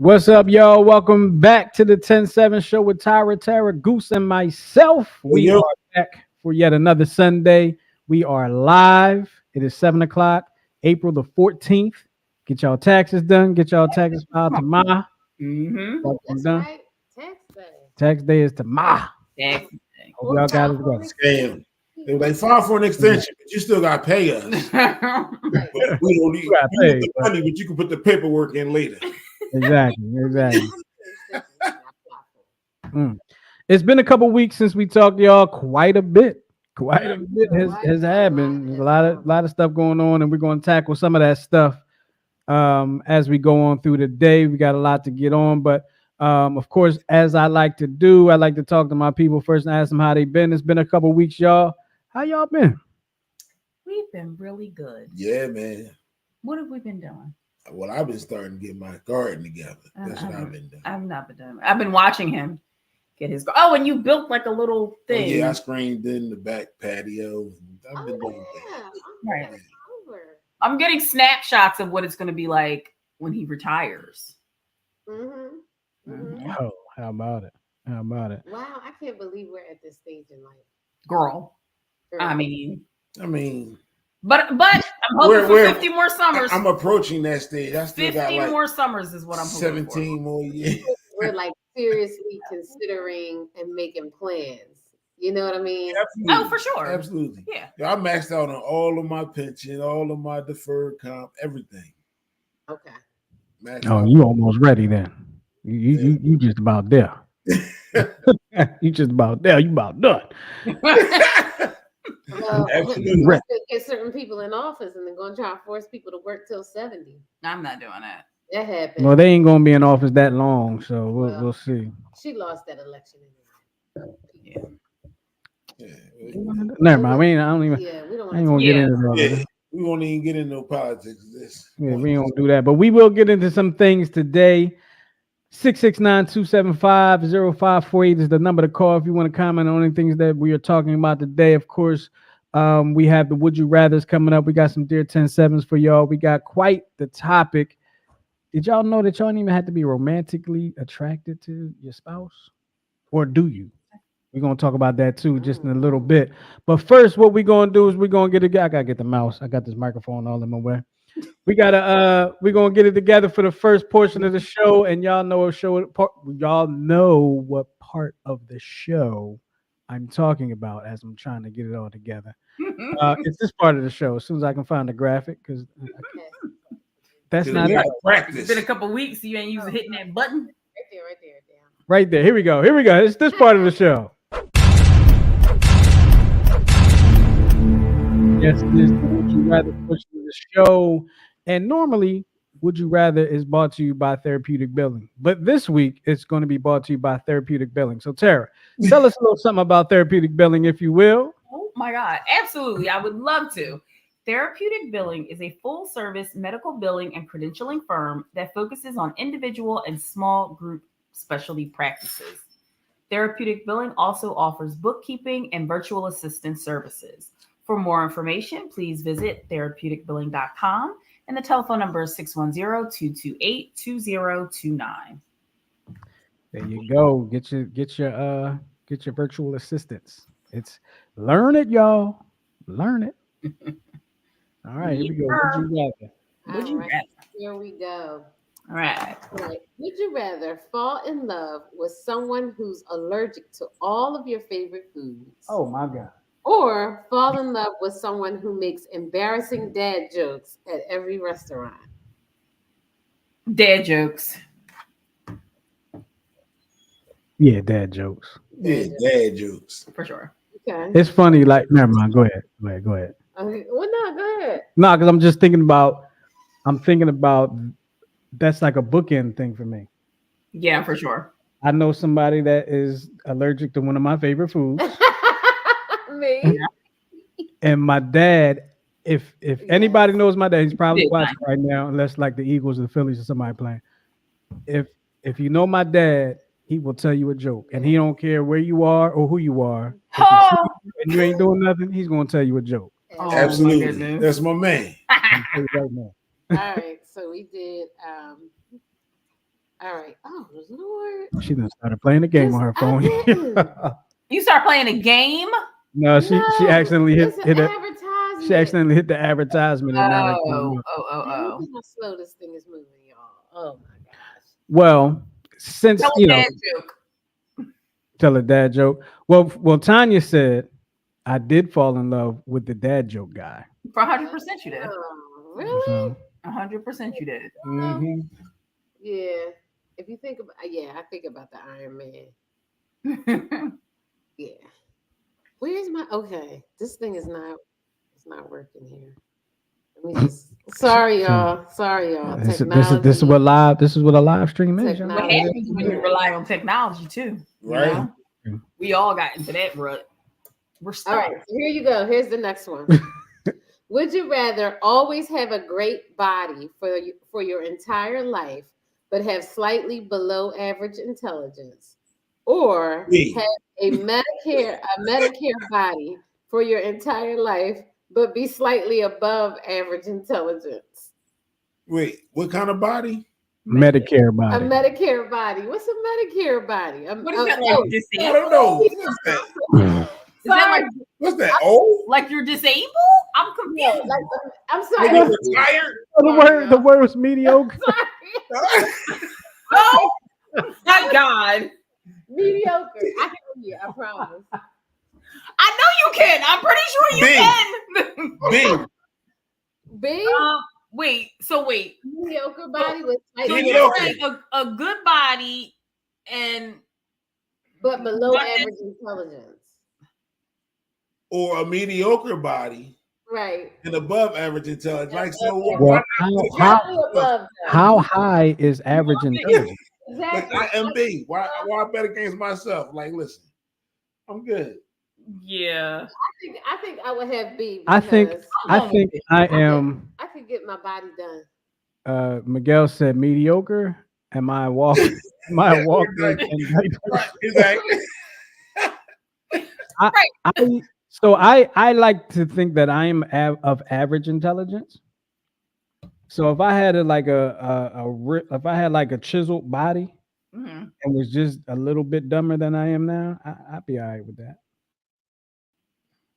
What's up, y'all? Welcome back to the 10-7 show with Tyra, Tara, Goose, and myself. We Yo, are back for yet another Sunday. We are live. It is 7 o'clock, April the 14th. Get y'all taxes done. Get y'all taxes filed tomorrow. That's Done. right. Tax day. Tax day is tomorrow. Tax Hope y'all got it together. scam. They were like, file for an extension, but you still got to pay us. Right. We don't need You gotta you pay, get the but- money, but you can put the paperwork in later. Exactly. It's been a couple weeks since we talked to y'all. Quite a bit has happened. There's a lot of stuff going on, and we're going to tackle some of that stuff as we go on through the day. We got a lot to get on, but of course, as I like to do, I like to talk to my people first and ask them how they been. It's been a couple weeks, y'all. How y'all been? We've been really good. Yeah, man. What have we been doing? Well, I've been starting to get my garden together. That's what I've been doing. I've not been doing. I've been watching him get his. Oh, and you built like a little Oh, thing. yeah, I screened in the back patio. I've been doing that. Right. Over. I'm getting snapshots of what it's going to be like when he retires. Oh, how about it? Wow, I can't believe we're at this stage in life. Girl, Girl. I mean, but I'm hoping for 50 more summers. I'm approaching that stage. I still 50 got like more summers is what I'm hoping 17 more years. We're like seriously considering and making plans. You know what I mean? Absolutely. Oh, for sure. Absolutely. Yeah. I maxed out on all of my pension, all of my deferred comp, everything. Okay. Maxed Oh, out. you almost ready then. You just about there. You just about there. You about done. Well, Absolutely. Right. get certain people in office and they're going to try to force people to work till 70. I'm not doing that. That happened. Well, they ain't gonna be in office that long, so Well, we'll see. She lost that election anyway. Yeah. Yeah. Never mind. We ain't. I don't even. Yeah, we don't I ain't want gonna to. get into Yeah. that. We won't even get into no politics. This Yeah, we ain't gonna do that. But we will get into some things today. 669-275-0548 is the number to call if you want to comment on any things that we are talking about today. Of course, we have the Would You Rathers coming up. We got some Dear 10-7s for y'all. We got quite the topic. Did y'all know that y'all don't even have to be romantically attracted to your spouse? Or do you? We're going to talk about that too just in a little bit. But first, what we're going to do is we're going to get I got to get the mouse. I got this microphone all in my way. We're going to get it together for the first portion of the show, and y'all know what part of the show I'm talking about as I'm trying to get it all together. It's this part of the show as soon as I can find the graphic, because that's not it. Practice. It's been a couple weeks. You ain't used hitting that button. Right there. Right there. Here we go. It's this part of the show. Yes, it is the Would You Rather portion of the show. And normally, Would You Rather is brought to you by Therapeutic Billing. But this week, it's going to be brought to you by Therapeutic Billing. So, Tara, tell us a little something about Therapeutic Billing, if you will. Oh my God. Absolutely. I would love to. Therapeutic Billing is a full service medical billing and credentialing firm that focuses on individual and small group specialty practices. Therapeutic Billing also offers bookkeeping and virtual assistant services. For more information, please visit therapeuticbilling.com, and the telephone number is 610-228-2029. There you go. Get your virtual assistants. It's learn it, y'all. Learn it. All right, here we go. Would you rather? Would you rather? Here we go. All right. Right. Would you rather fall in love with someone who's allergic to all of your favorite foods? Oh my God. Or fall in love with someone who makes embarrassing dad jokes at every restaurant? Dad jokes. Yeah, dad jokes. Yeah, dad jokes. For sure. Okay. It's funny. Like, never mind. Go ahead. Okay. Well, no, go ahead. No, because I'm just thinking about. That's like a bookend thing for me. Yeah, for sure. I know somebody that is allergic to one of my favorite foods, Me. and my dad. If anybody knows my dad, he's probably Big watching right now, unless like the Eagles or the Phillies or somebody playing. If you know my dad, he will tell you a joke, and he don't care where you are or who you are. If you see him and you ain't doing nothing, he's gonna tell you a joke. Oh, my Absolutely. goodness. That's my man. I'm telling you right now. All right. So we did All right. Oh Lord. She done started playing the game on her I phone. didn't. You start playing a game? No, she No, accidentally it's hit an it. She advertisement. accidentally hit the advertisement and now it came Oh, up. Man, look at how slow this thing is moving, y'all. Oh my gosh. Well, since Tell a dad joke. tell a dad joke. Well, Tanya said I did fall in love with the dad joke guy. For 100% you did. Oh, really? So 100% you did. Well, Mm-hmm. yeah. If you think about, yeah, I think about the Iron Man. Yeah. Where's my? Okay, this thing is not. It's not working here. Let me just. Sorry, y'all. Sorry, y'all. this is Technology. what a live stream is. Y'all. What Technology. happens when you rely on technology too? Right. You know? We all got into that rut. We're All stuck. right. So here you go. Here's the next one. Would you rather always have a great body for your entire life, but have slightly below average intelligence, or Me. have a Medicare body for your entire life, but be slightly above average intelligence? Wait, what kind of body? Medicare A body. Medicare body. What's a Medicare body? What is that oh, like? I Disabled? don't know. What's that? Is that like sorry. What's that? Oh, like you're disabled? I'm Yeah, confused. like, I'm when sorry. you're retired? The word was mediocre. Sorry. Oh my god! Mediocre. I hear you. I promise. I know you can. I'm pretty sure you B. can. Big Wait. So wait. mediocre body with So slightly you're Mediocre. saying a good body and but below Not that- average intelligence. Or a mediocre body Right. and above average intelligence. Like, so Well, why Slightly above them. how high is average intelligence? not? Like, Exactly. I am B. Why I bet against myself? Like, listen, I'm good. yeah. I think I would have B I because think I am. I could get my body done. Miguel said mediocre. Am I walking? Am I walking? Right, exactly. I like to think that I am of average intelligence. So if I had if I had like a chiseled body Mhm. and was just a little bit dumber than I am now, I'd be all right with that.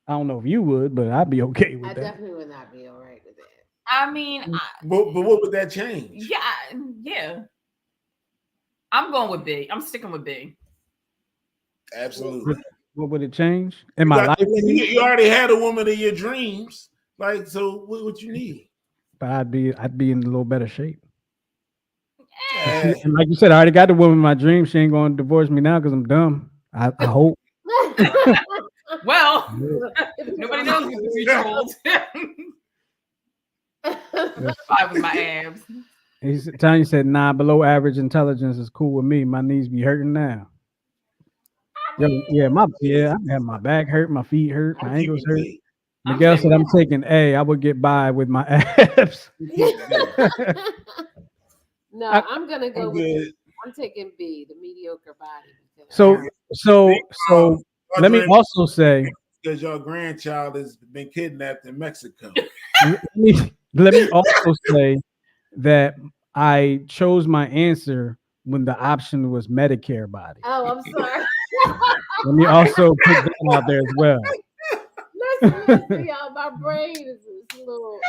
I don't know if you would, but I'd be okay with I that. definitely would not be all right with that. I mean, But what would that change? yeah. I'm going with B. I'm sticking with B. Absolutely. What would it change in my life? You already had a woman of your dreams. Like, so what you need? But I'd be in a little better shape. Yeah. And like you said, I already got the woman in my dream. She ain't going to divorce me now because I'm dumb. I hope. Well, nobody knows what the future holds. Five with my abs. Tanya said, "Nah, below average intelligence is cool with me. My knees be hurting now. I have my back hurt, my feet hurt, my ankles hurt." Miguel said, "I'm taking A. I would get by with my abs." No, I'm gonna go with. Good. I'm taking B, the mediocre body. So let me also say, because your grandchild has been kidnapped in Mexico. let me also say that I chose my answer when the option was Medicare body. Oh, I'm sorry. Let me also put that out there as well. Listen, y'all. My brain is a little.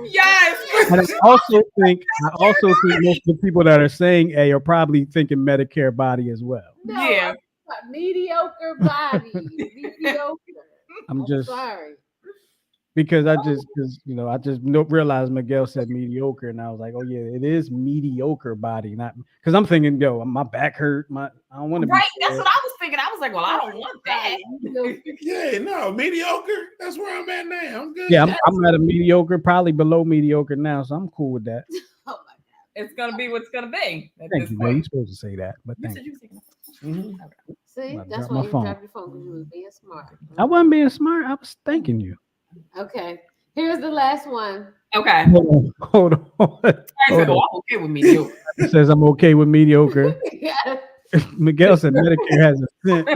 Yes. And I also think most of the people that are saying A are probably thinking Medicare body as well. No, Yeah. Mediocre body. Mediocre. I'm just sorry. because I just realized Miguel said mediocre, and I was like, oh yeah, it is mediocre body, not because I'm thinking, yo, my back hurt, I don't want to be Right. That's what I was thinking. I was like, well, I don't want that. Yeah, no, mediocre. That's where I'm at now. I'm good. Yeah, I'm at a mediocre, probably below mediocre now, so I'm cool with that. Oh my god. It's gonna be what's gonna be. Thank you, man. You're supposed to say that, but thank you. See, I'm that's drop why my you phone. dropped your phone because you was being smart. I wasn't being smart. I was thanking you. Okay. Here's the last one. Okay. Hold on. I said, oh, I'm okay with mediocre. It says I'm okay with mediocre. Yes. Miguel said Medicare has a cent.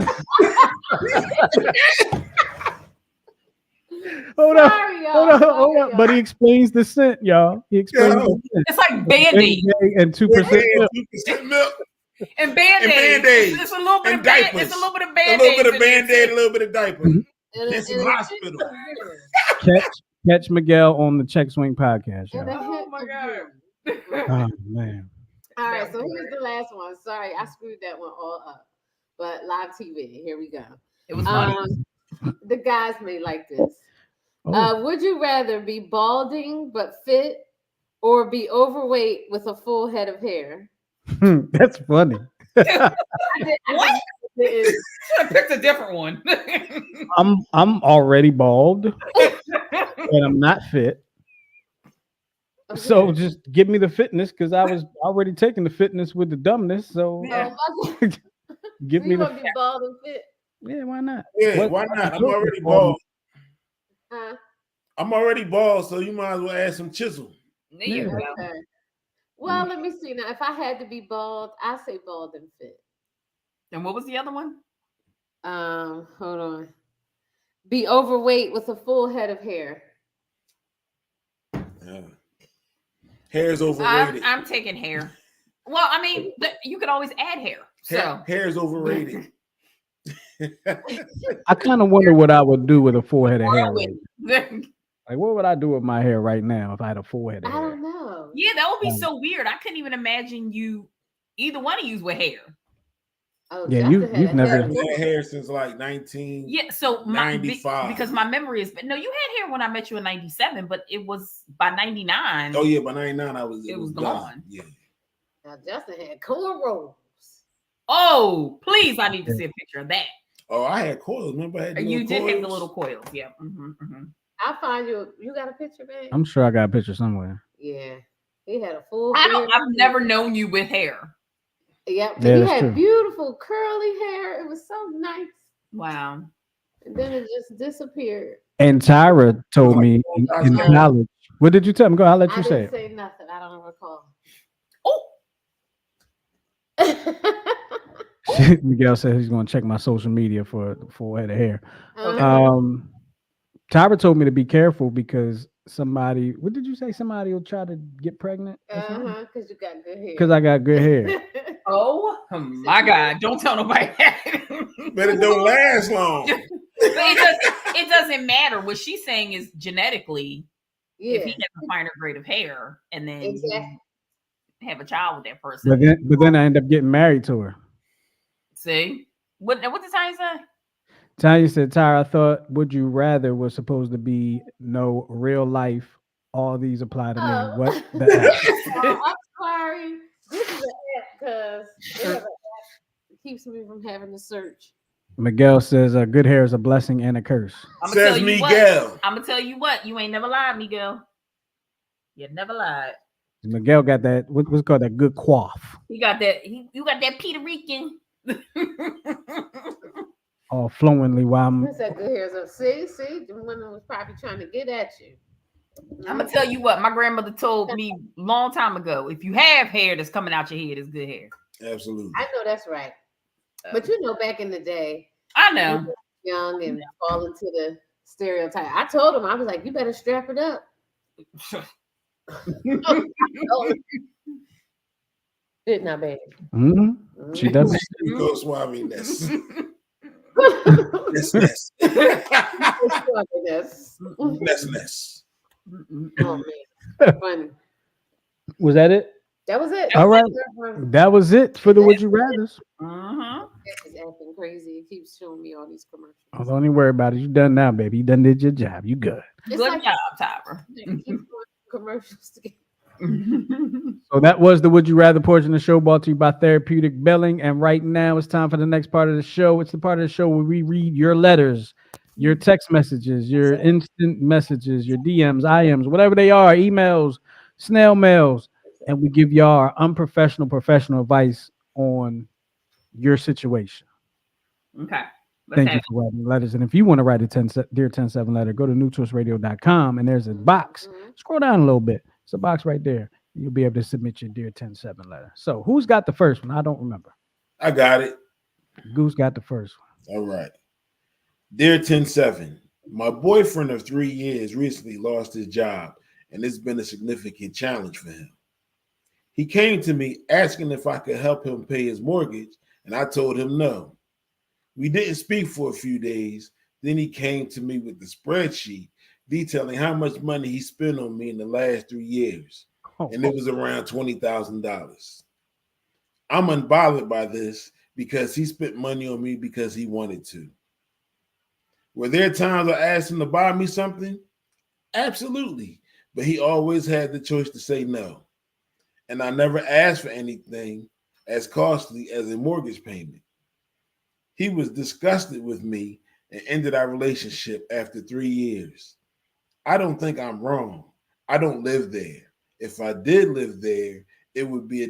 Hold on. Sorry, y'all. Hold on. Sorry, Hold on. But he y'all. explains the scent, y'all. He explains Yo. the scent. It's like Band-Aid. And 2% milk. 2% milk. And Band-Aid. And Band-Aids. It's a little bit And of diapers. It's a little bit of A Band-Aid. little bit of Band-Aid, a little bit of diaper. Mhm. And Kids in a the hint hospital. of urine. Catch Miguel on the Check Swing podcast, And a y'all. hint Oh my of God. urine. Oh man. All right, That so was here's good. the last one. Sorry, I screwed that one all up. But live TV, here we go. It was funny. The guys may like this. Oh. Would you rather be balding but fit, or be overweight with a full head of hair? That's funny. What? Did, I picked a different one. I'm already bald and I'm not fit. So just give me the fitness because I was already taking the fitness with the dumbness. So Yeah. give so me you the want to be bald and fit? yeah. Why not? Yeah, What- why not? I'm what- already bald. Huh? I'm already bald, so you might as well add some chisel. There you go. Okay. Well, let me see now. If I had to be bald, I say bald and fit. And what was the other one? Hold on. Be overweight with a full head of hair. Yeah. Hair's overrated. I'm taking hair. Well, I mean, you could always add hair. So Hair's overrated. I kind of wonder what I would do with a full head of hair. Right now. yeah, Like, what would I do with my hair right now if I had a full head of I hair? don't know. that would be so weird. I couldn't even imagine either one of you with hair. Oh, Yeah, Justin you've had a never- head. I've had hair since like 19. Yeah, so 95. because my memory is no, you had hair when I met you in 97, but it was by 99. Oh yeah, by 99 It was gone. Yeah. Now Justin had cornrows. Oh, please, I need to see a picture of that. Oh, I had coils. Remember, I had the You little did have the coils? little coils, yeah. Mm-hmm. I'll find you. You got a picture, man? I'm sure I got a picture somewhere. Yeah. He had a full I've beard. never known you with hair. Yep. But Yeah, he that's had true. beautiful curly hair. It was so nice. Wow. And then it just disappeared. And Tyra told me in college. What did you tell me? Go. I'll let I you say didn't it. say nothing. I don't recall. Oh, Miguel said he's going to check my social media for the full head of hair. Uh-huh. Tyra told me to be careful because somebody. What did you say? Somebody will try to get pregnant Because you got good hair. because I got good hair. oh my God! Don't tell nobody that. But it don't last long. But it doesn't matter. What she's saying is genetically, Yeah. if he has a finer grade of hair, and then Exactly. you have a child with that person. But then I end up getting married to her. See what did Tanya say? Tanya said, Tyra, I thought Would You Rather was supposed to be no real life. All these apply to me. Oh. What the F? I'm sorry. This is an app because it keeps me from having to search. Miguel says, good hair is a blessing and a curse. I'm Says Miguel. I'm gonna tell you what. You ain't never lied, Miguel. You never lied. Miguel got that, what's it called, that good quaff. You got that. You got that Puerto Rican. All flowingly while I'm. What's that good hair? So see, the woman was probably trying to get at you. I'm gonna tell you what. My grandmother told me a long time ago. If you have hair that's coming out your head, it's good hair. Absolutely. I know that's right. But you know, back in the day, I know. we were young and fall into the stereotype. I told him, I was like, you better strap it up. Didn't I, baby? Mm-hmm. She does. Go suaviness. Yes. Less. Oh man, funny. Was that it? That was it. All right. That was it for the Would You Rathers. It's acting crazy. It keeps showing me all these commercials. Oh, don't even worry about it. You done now, baby. You done did your job. You good. It's Good like job, Tyra. it keeps going commercials together. So that was the Would You Rather portion of the show brought to you by Therapeutic Billing. And right now it's time for the next part of the show. It's the part of the show where we read your letters, your text messages, your instant messages, your DMs, IMs, whatever they are, emails, snail mails, and we give y'all our unprofessional professional advice on your situation. Okay. Thank you for writing letters. And if you want to write a Dear 107 letter, go to newtwistradio.com and there's a box. Scroll down a little bit. It's a box right there. You'll be able to submit your Dear 107 letter. So who's got the first one? I don't remember. I got it. Goose got the first one. All right. Dear 107, My boyfriend of 3 years recently lost his job, and it's been a significant challenge for him. He came to me asking if I could help him pay his mortgage, and I told him no. We didn't speak for a few days. Then he came to me with the spreadsheet detailing how much money he spent on me in the last 3 years, Oh, and it was around $20,000. I'm unbothered by this because he spent money on me because he wanted to. Were there times I asked him to buy me something? Absolutely. But he always had the choice to say no. And I never asked for anything as costly as a mortgage payment. He was disgusted with me and ended our relationship after 3 years. I don't think I'm wrong. I don't live there. If I did live there, it would be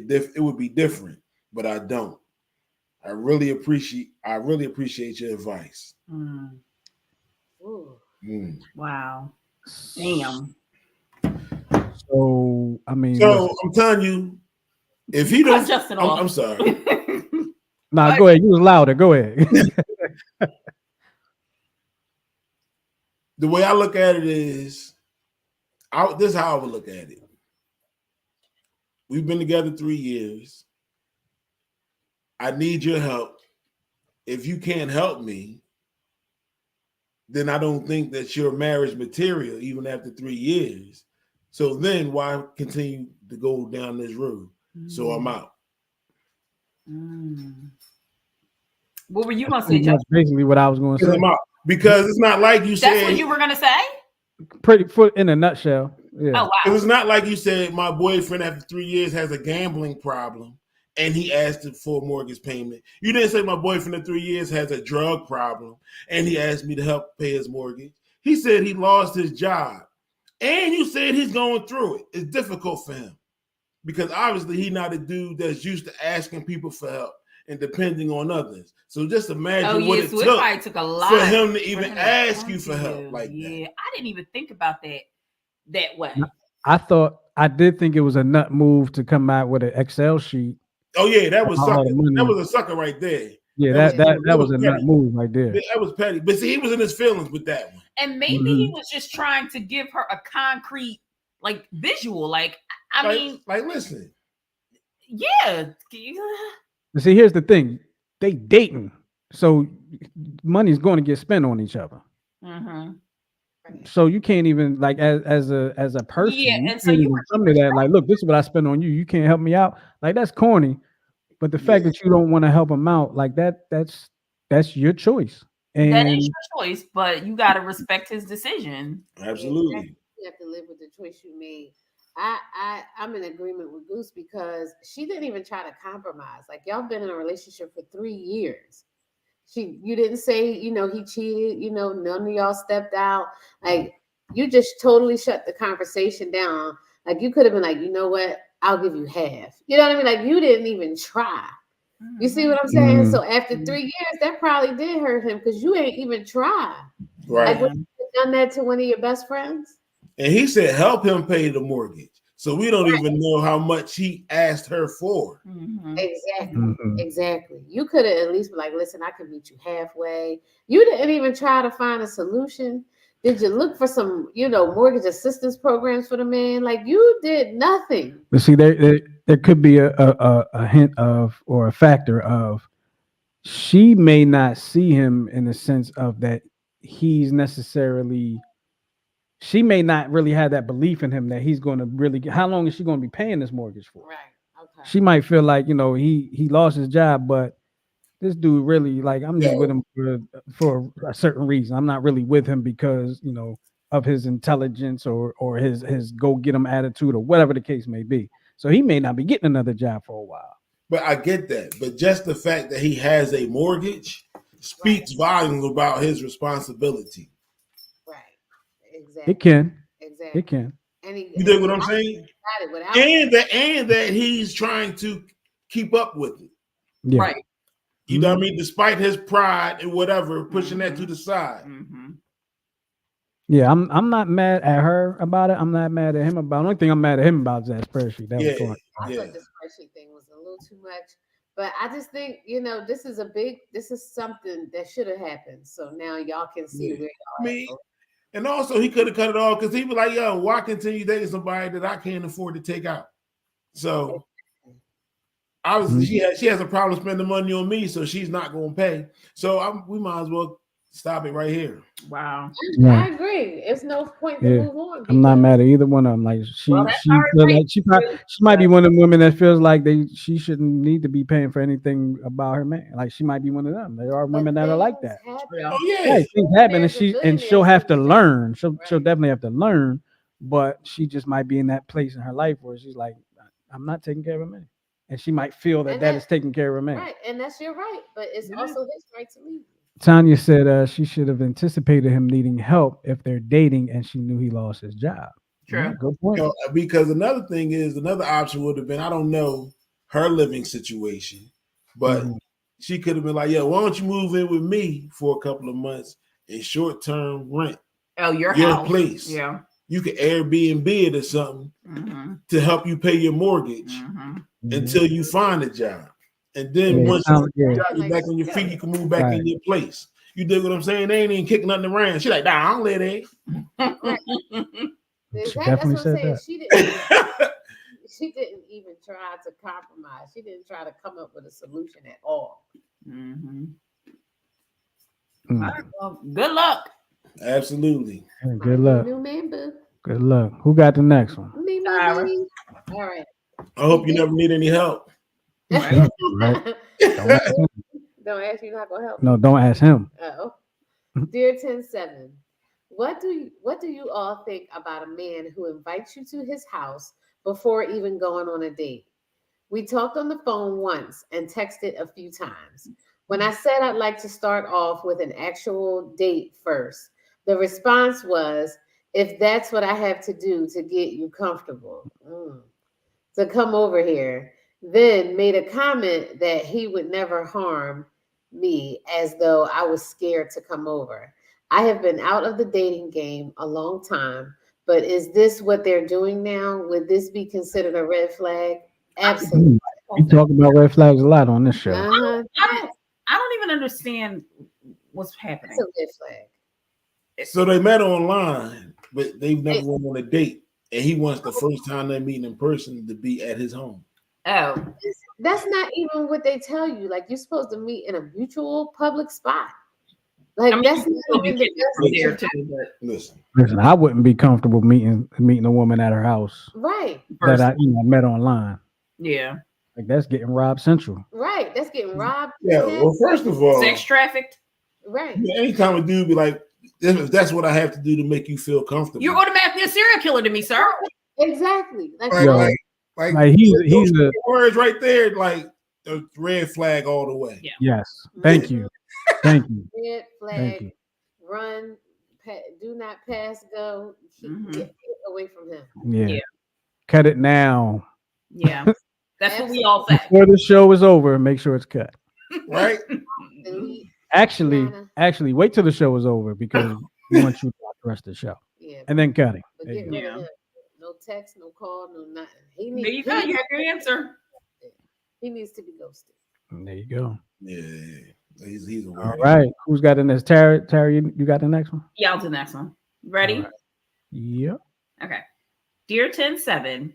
different, but I don't. I really appreciate your advice. Mm, Ooh. Mm. wow. Damn. So I mean, So listen. I'm telling you, if he You cut don't, Justin I'm, off. I'm sorry. Nah, But- go ahead. You was louder. Go ahead. The way I look at it is, this is how I would look at it. We've been together 3 years. I need your help. If you can't help me, then I don't think that you're marriage material, even after 3 years. So then why continue to go down this road? So I'm out. Mm. What were you gonna say, That's Justin? basically what I was going to Because say. I'm out. Because it's not like you That's said. what you were gonna say? Pretty foot in a nutshell. Yeah. Oh wow. Because it's not like you said my boyfriend after 3 years has a gambling problem and he asked for a mortgage payment. You didn't say my boyfriend in 3 years has a drug problem and he asked me to help pay his mortgage. He said he lost his job. And you said he's going through it. It's difficult for him. Because obviously he's not a dude that's used to asking people for help and depending on others. So just imagine Oh what yeah, it so it took probably took a lot for him to for even him to ask come you to for help you. like that. Yeah, I didn't even think about that way. I did think it was a nut move to come out with an Excel sheet. Oh yeah, that was All sucker. the money. That was a sucker right there. Yeah, That was that was a nut petty. move right there. That was petty. But see, he was in his feelings with that one. And maybe he was just trying to give her a concrete like visual. Like I mean, listen. yeah. But see, here's the thing: they dating, so money's going to get spent on each other. Mm-hmm. So you can't even like as a person, Yeah, you and so can't you even were come to that like, look, this is what I spend on you. You can't help me out. Like that's corny. But the fact Yeah. that you don't want to help him out, like that's your choice. that And is your choice, but you got to respect his decision. Absolutely. You have to live with the choice you made. I'm in agreement with Goose because she didn't even try to compromise. Like y'all been in a relationship for 3 years. You didn't say, he cheated, none of y'all stepped out. Like you just totally shut the conversation down. Like you could have been like, you know what? I'll give you half. You know what I mean? Like you didn't even try. You see what I'm saying? Mhm. So after 3 years, that probably did hurt him because you ain't even tried. Right. Like, would you have done that to one of your best friends? And he said help him pay the mortgage. So we don't even know how much he asked her for. Mm-hmm. Exactly. Mhm. Exactly. You could have at least been like, listen, I can meet you halfway. You didn't even try to find a solution. Did you look for some, mortgage assistance programs for the man? Like you did nothing. But see, there could be a hint of or a factor of she may not see him in the sense of that he's necessarily she may not really have that belief in him that he's going to really get, how long is she going to be paying this mortgage for? Right. Okay. She might feel like, he lost his job, but this dude really like I'm just with No. him for a certain reason. I'm not really with him because, of his intelligence or his go get him attitude or whatever the case may be. So he may not be getting another job for a while. But I get that. But just the fact that he has a mortgage speaks volumes about his responsibility. Right. Exactly. It can. Exactly. It can. And he You dig what I'm saying? got it without And that he's trying to keep up with it. Yeah. Right. You know what I mean? Despite his pride and whatever, pushing that to the side. Mm-hmm. Yeah, I'm not mad at her about it. I'm not mad at him about it. The only thing I'm mad at him about is that spreadsheet. That was Yeah. going. I Yeah. thought the spreadsheet thing was a little too much, But I just think, this is something that should have happened. So now y'all can see Yeah. where I y'all mean, and also he could have cut it off because he was like, "Yo, why continue dating somebody that I can't afford to take out?" So obviously, she has a problem spending money on me, so she's not going to pay. So we might as well stop it right here. Wow. I agree. It's no point to move on. I'm not mad at either one of them. Like Well, that's she our feel right like she might be one of the women that feels like she shouldn't need to be paying for anything about her man. Like she might be one of them. There are women that are like that. Yeah. Oh yeah, Right, things happen, and she'll have to learn. She'll Right. definitely have to learn, but she just might be in that place in her life where she's like, I'm not taking care of a man, and she might feel that And that is taking care of a man. Right, and that's your right, but it's also his right to leave. Tanya said she should have anticipated him needing help if they're dating, and she knew he lost his job. True. Yeah, good point. Because another option would have been, I don't know her living situation, but she could have been like, "Yo, why don't you move in with me for a couple of months in short term rent? Oh, your house. Place. Yeah. You could Airbnb it or something to help you pay your mortgage until you find a job, and then once you're back on your feet, you can move back in your place." You dig what I'm saying? They ain't even kicking nothing around. She like, "Nah, I don't live there." She definitely said that. She didn't even try to compromise. She didn't try to come up with a solution at all. All right, well, good luck. Absolutely. Good luck. New man, boo. Good luck. Who got the next one? Me. All right. I hope you never need any help. Right. Don't ask you not gonna help. No, don't ask him. Oh. Dear 10-7, what do you all think about a man who invites you to his house before even going on a date? We talked on the phone once and texted a few times. When I said I'd like to start off with an actual date first, the response was, if that's what I have to do to get you comfortable, to come over here, then made a comment that he would never harm me as though I was scared to come over. I have been out of the dating game a long time, but is this what they're doing now? Would this be considered a red flag? Absolutely. We talk about red flags a lot on this show. Uh-huh. I don't even understand what's happening. It's a red flag. So they met online, but they've never went on a date. And he wants the first time they're meeting in person to be at his home. Oh. That's not even what they tell you. Like, you're supposed to meet in a mutual public spot. Like, that's not even the best. Listen, I wouldn't be comfortable meeting a woman at her house. Right. That I met online. Yeah. Like, that's getting robbed central. Right. That's getting robbed. Yeah. Well, first of all, sex trafficked. Right. Anytime a dude be like, if that's what I have to do to make you feel comfortable, You're automatically a serial killer to me, sir. Exactly. Like he's the words right there, like a red flag all the way. Yeah. Yes. Thank you. Thank you. Red flag. Run. Do not pass go. Get away from him. Yeah. Cut it now. Yeah. That's what we all say. Before the show is over, make sure it's cut. Right? Actually, wait till the show is over because we want you to watch the rest of the show. Yeah. And then cut it. No text, no call, no nothing. There you go. You have your answer. He needs to be ghosted. There you go. Yeah. He's a all right. Who's got the next? Terry, you got the next one? Yeah, I'll do the next one. Ready? Right. Yep. Okay. Dear 10-7,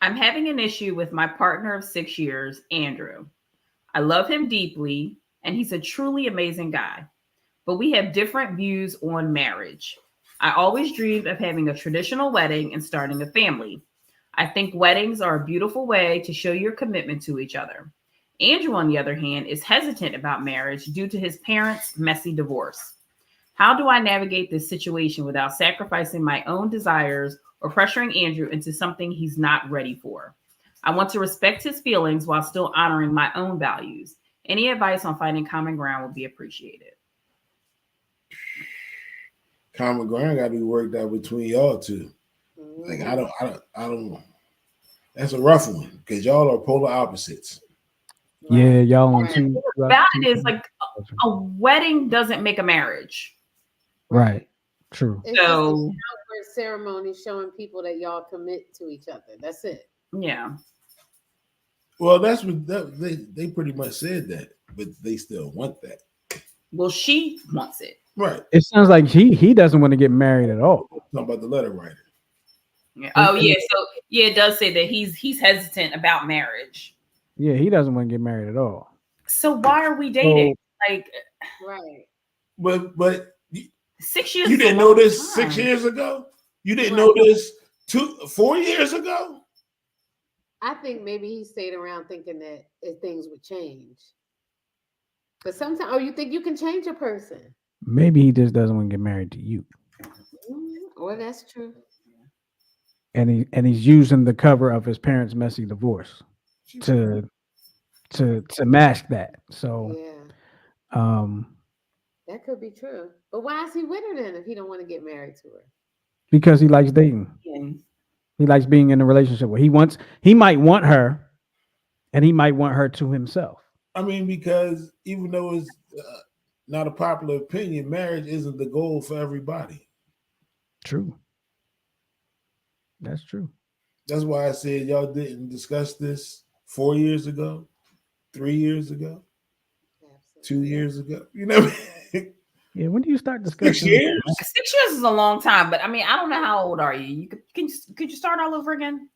I'm having an issue with my partner of 6 years, Andrew. I love him deeply, and he's a truly amazing guy. But we have different views on marriage. I always dreamed of having a traditional wedding and starting a family. I think weddings are a beautiful way to show your commitment to each other. Andrew, on the other hand, is hesitant about marriage due to his parents' messy divorce. How do I navigate this situation without sacrificing my own desires or pressuring Andrew into something he's not ready for? I want to respect his feelings while still honoring my own values. Any advice on finding common ground would be appreciated. Common ground got to be worked out between y'all two. Like I don't. That's a rough one because y'all are polar opposites. Yeah, y'all on two. About it is like a wedding doesn't make a marriage. Right. True. It's just an outward ceremony showing people that y'all commit to each other. That's it. Yeah. Well, that's what they pretty much said that, but they still want that. Well, she wants it. Right. It sounds like he doesn't want to get married at all. Talking about the letter writer. Yeah. Oh yeah, so yeah, it does say that he's hesitant about marriage. Yeah, he doesn't want to get married at all. So why are we dating? Like, Right. But 6 years. you is a didn't know long this time. 6 years ago. You didn't Right. know this 4 years ago. I think maybe he stayed around thinking that things would change. But sometimes, you think you can change a person? Maybe he just doesn't want to get married to you, Well, that's true. and he's using the cover of his parents' messy divorce to mask that. So, Yeah, um, that could be true. But why is he with her then if he don't want to get married to her? because he likes dating, Yeah. he likes being in a relationship where he might want her, and he might want her to himself. I mean, because even though it's not a popular opinion, marriage isn't the goal for everybody. True. That's true. That's why I said y'all didn't discuss this 4 years ago, 3 years ago, Absolutely. 2 years ago. You know what I mean? Yeah. When do you start 6 discussing? years? 6 years is a long time, but I mean, I don't know how old are you. Could you start all over again?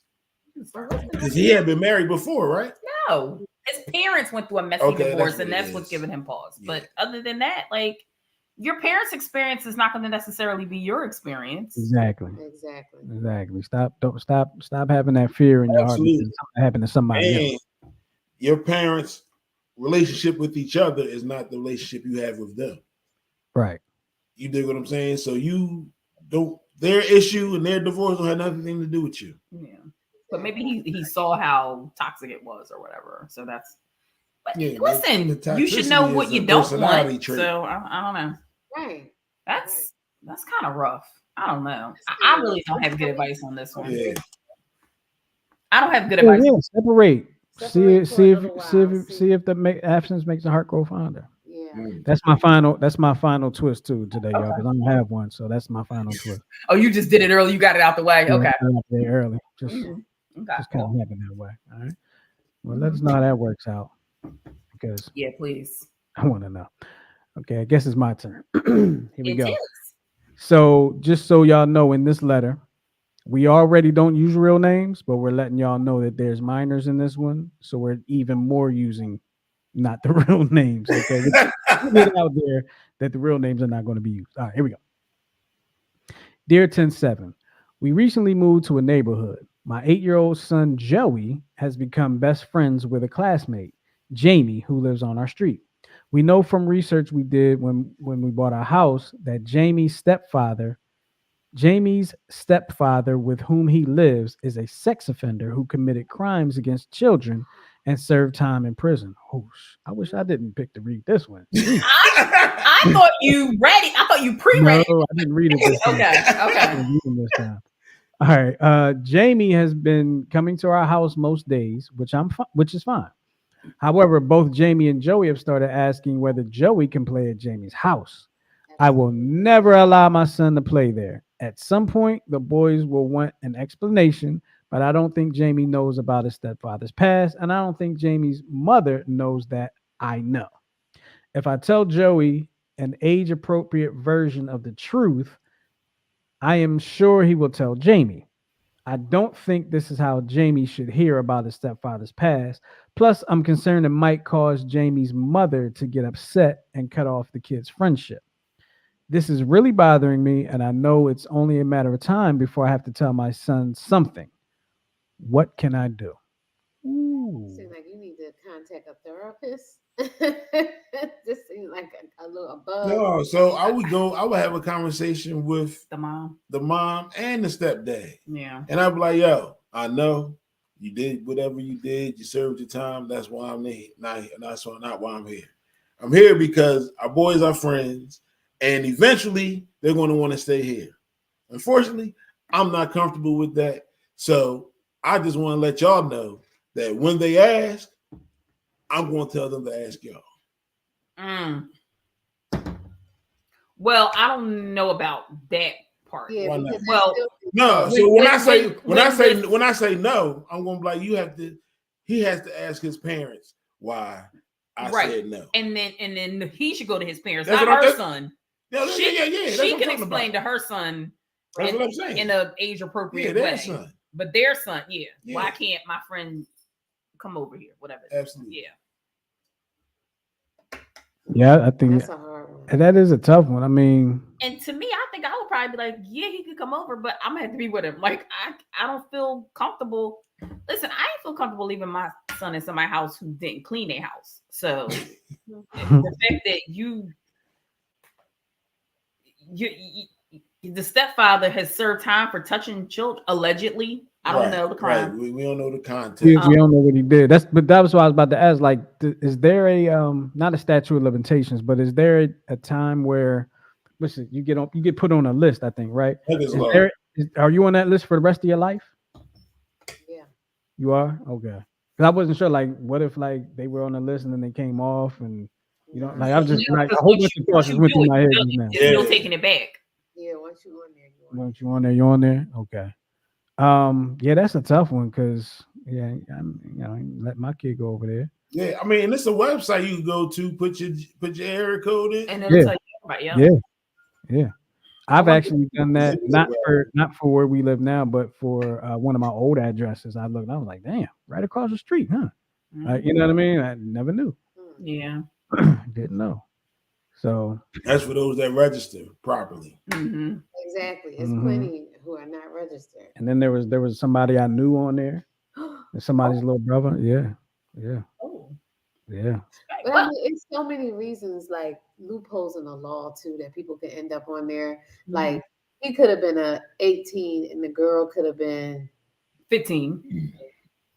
Because he had been married before, right? No, his parents went through a messy Okay, divorce, that's and what it that's what's is. giving him pause. Yeah. But other than that, like your parents' experience is not going to necessarily be your experience. Exactly. Exactly. Exactly. Stop having that fear in your heart Absolutely. because something happened to somebody And else. your parents' relationship with each other is not the relationship you have with them. Right. You dig what I'm saying? So you don't, their issue and their divorce don't have nothing to do with you. Yeah, but maybe he saw how toxic it was or whatever. So that's. But Yeah, listen, the you should know toxicity what is you a don't personality want. trait. So I don't know. Right. That's kind of rough. I don't know. I really don't have good advice on this one. Yeah. I don't have good Yeah, advice. yeah, separate. Separate for a little while, See if the absence makes the heart grow fonder. Yeah. Mm. That's my final twist too today, y'all, because I don't have one, so that's my final twist. Oh, you just did it early. You got it out the way. Yeah, Okay. I got out there early. Just Okay. kind of happened that way. All right. Well, let us know how that works out because Yeah, please. I want to know. Okay, I guess it's my turn. Here we It go. is. So, just so y'all know, in this letter, we already don't use real names, but we're letting y'all know that there's minors in this one, so we're even more using not the real names. Okay, get it out there that the real names are not going to be used. All right, here we go. Dear 107, we recently moved to a neighborhood. My 8-year-old son Joey has become best friends with a classmate, Jamie, who lives on our street. We know from research we did when we bought our house that Jamie's stepfather with whom he lives is a sex offender who committed crimes against children and served time in prison. Oh, I wish I didn't pick to read this one. I thought you read it. I thought you pre-read No, it. I didn't read it this time. Okay. I Okay. didn't read it this time. All right. Jamie has been coming to our house most days, which is fine. However, both Jamie and Joey have started asking whether Joey can play at Jamie's house. I will never allow my son to play there. At some point, the boys will want an explanation, but I don't think Jamie knows about his stepfather's past, and I don't think Jamie's mother knows that I know. If I tell Joey an age appropriate version of the truth, I am sure he will tell Jamie. I don't think this is how Jamie should hear about his stepfather's past. Plus, I'm concerned it might cause Jamie's mother to get upset and cut off the kid's friendship. This is really bothering me, and I know it's only a matter of time before I have to tell my son something. What can I do? Ooh. Seems like you need to contact a therapist. This seems like a little above. No, so I would have a conversation with The mom. the mom and the stepdad. Yeah. And I'd be like, yo, I know you did whatever you did, you served your time. That's why I'm here. Not why I'm here. I'm here because our boys are friends, and eventually they're going to want to stay here. Unfortunately, I'm not comfortable with that. So I just want to let y'all know that when they ask, I'm going to tell them to ask y'all. Well, I don't know about that part. Yeah, Why not? because Well, No, so when I say no, I'm going to be like, you have to he has to ask his parents why I said no. And then he should go to his parents, That's not what I'm- her that's- son. Yeah. She That's what I'm can talking explain about. to her son That's in, what I'm saying. in a age appropriate their way. son. But their son, Yeah. why can't my friend come over here? Whatever. Absolutely. Yeah, I think That's a hard one. and that is a tough one. I mean, And to me, I think I would probably be like, yeah, he could come over, but I'm gonna have to be with him. Like, I don't feel comfortable. Listen, I ain't feel comfortable leaving my son in somebody's house who didn't clean their house. So the fact that the stepfather has served time for touching children allegedly. I don't know the crime. Right. We don't know the context. we don't know what he did. But that was what I was about to ask. Like, is there a not a statute of limitations, but is there a time where, listen, you get put on a list? I think, right? Are you on that list for the rest of your life? Yeah. You are? Okay. Because I wasn't sure. Like, what if like they were on the list and then they came off, and you know, like I'm just like a whole bunch of thoughts just went through my head just now. There's no taking it back. Yeah, once you on there, Once you on there, you're on there. Okay. Yeah, that's a tough one because let my kid go over there. Yeah, I mean, it's a website you can go to, put your area code in, and it'll tell you about Yeah. I've actually done that not for where we live now, but for one of my old addresses. I looked, I was like, damn, right across the street, huh? Mm-hmm. You know what I mean? I never knew. Yeah. Didn't know. So that's for those that register properly. Mm-hmm. Exactly. There's plenty who are not registered. And then there was somebody I knew on there. Somebody's little brother. Yeah. Oh. Yeah. But I mean, it's so many reasons, like loopholes in the law too, that people could end up on there. Like he could have been 18 and the girl could have been 15.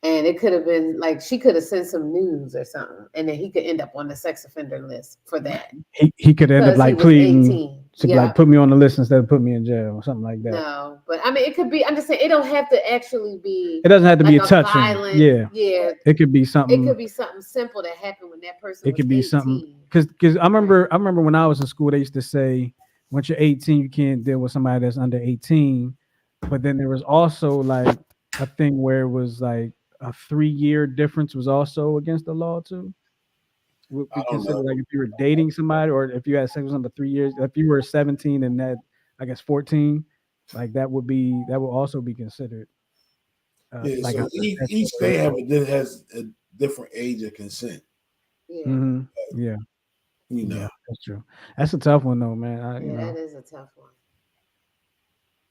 And it could have been like she could have sent some news or something, and then he could end up on the sex offender list for that. He could end up like pleading to like put me on the list instead of put me in jail or something like that. No, but I mean it could be. I'm just saying it don't have to actually be. It doesn't have to like be a touching. Violent, yeah. It could be something. It could be something simple that happened when that person. It could be 18. something because I remember when I was in school they used to say once you're 18 you can't deal with somebody that's under 18, but then there was also like a thing where it was like a 3-year difference was also against the law too. Would be considered like if you were dating somebody or if you had sex with somebody 3 years, if you were 17 and that I guess 14, like that would also be considered. Like so each state has a different age of consent. Yeah. Yeah. You know, that's true. That's a tough one though, man. That is a tough one.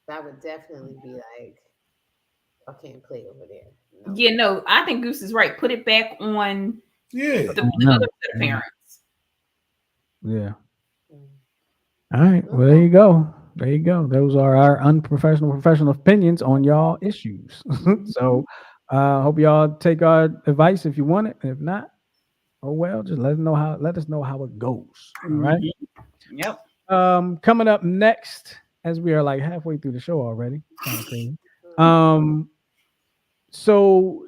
That would definitely be like, I can't play over there. No. Yeah, no, I think Goose is right. Put it back on the other set of parents. Yeah. All right. Well, there you go. Those are our professional opinions on y'all issues. So hope y'all take our advice if you want it. If not, oh well, just let us know how it goes. All right. Yep. Coming up next, as we are like halfway through the show already. Kind of crazy. So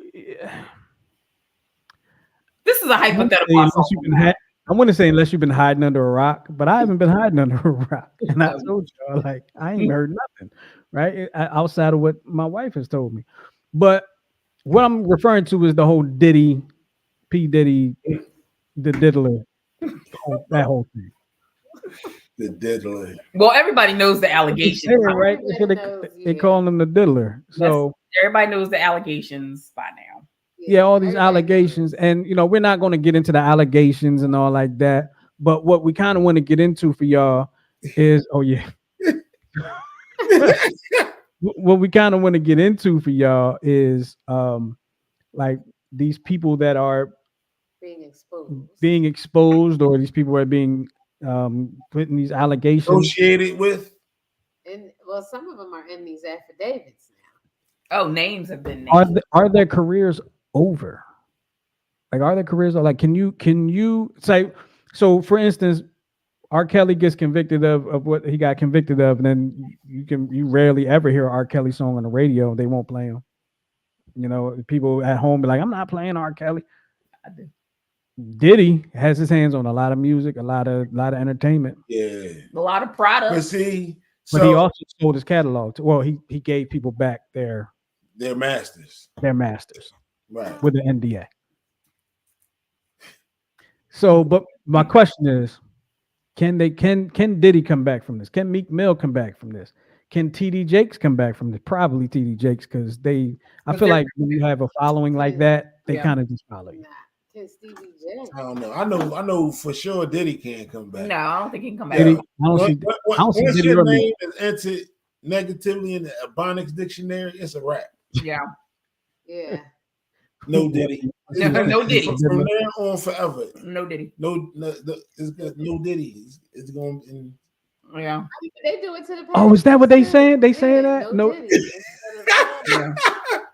this is a hypothetical. I want to say unless you've been hiding under a rock, but I haven't been hiding under a rock. And I told y'all, like, I ain't heard nothing, right? Outside of what my wife has told me. But what I'm referring to is the whole P. Diddy, the diddler, that whole thing. The diddler. Well, everybody knows the allegations, right? They call him the diddler. So everybody knows the allegations by now. Yeah, all these allegations, and we're not going to get into the allegations and all like that. But what we kind of want to get into for y'all is, what we kind of want to get into for y'all is, like these people that are being exposed, or these people are being put in these allegations, associated with. And well, some of them are in these affidavits now. Oh, names have been named. Are their careers over? Like, are their careers like? Can you say? So, for instance, R. Kelly gets convicted of what he got convicted of, and then you rarely ever hear R. Kelly song on the radio. They won't play him. People at home be like, "I'm not playing R. Kelly." I do. Diddy has his hands on a lot of music, a lot of entertainment. Yeah, a lot of products. But he also sold his catalog. He gave people back their masters. Their masters. Right. with an NDA. So, but my question is, can Diddy come back from this? Can Meek Mill come back from this? Can TD Jakes come back from this? Probably TD Jakes because I Because feel they're like when you have a following like that, they Yeah. kind of just follow you. Nah, can Stevie J? I don't know. I know for sure Diddy can't come back. no, I don't think he can come back. Diddy, Yeah. I don't see Once Diddy your or Meek. name is entered negatively in the Ebonics dictionary, it's a wrap. Yeah. Yeah. No Diddy. No Diddy. From there on forever. No Diddy. No Diddy. It's going in. Yeah. They do it to the Oh, is that what they saying? They Yeah, saying that? No No. Diddy. Yeah.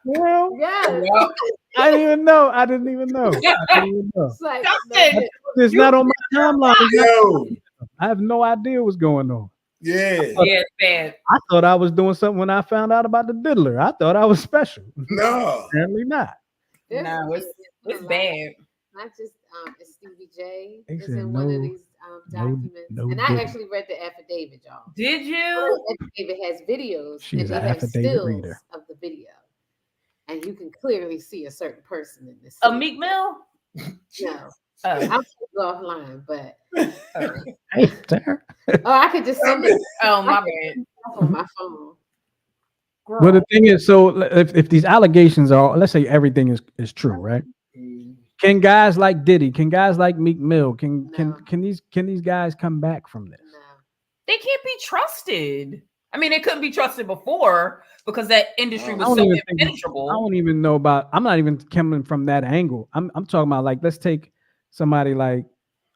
Well, Yeah. Well, I didn't even know. I didn't even know. It's like Justin, It's not on my timeline. Yo. I have no idea what's going on. Yeah. yeah, it's bad. I thought I was doing something when I found out about the diddler. I thought I was special. No. Apparently not. No, it's bad. Not just it's Stevie J They is said in one of no- these no- documents, no and I Diddy. actually read the affidavit, y'all. Did you? The affidavit has videos, She and is they an have affidavit stills reader. of the video, and you can clearly see a certain person in this. A scene. Meek Mill? No, Oh, I'm offline, but oh. Hey, Sarah. I could just send it Oh, my bad. on my phone. Well, the thing is, so if these allegations are, let's say everything is true, right? Mm. Can guys like Diddy, can guys like Meek Mill, can No. these guys come back from this? No. They can't be trusted. I mean, they couldn't be trusted before because that industry I was don't so even think- impenetrable. I don't even know about. I'm not even coming from that angle. I'm talking about like let's take somebody like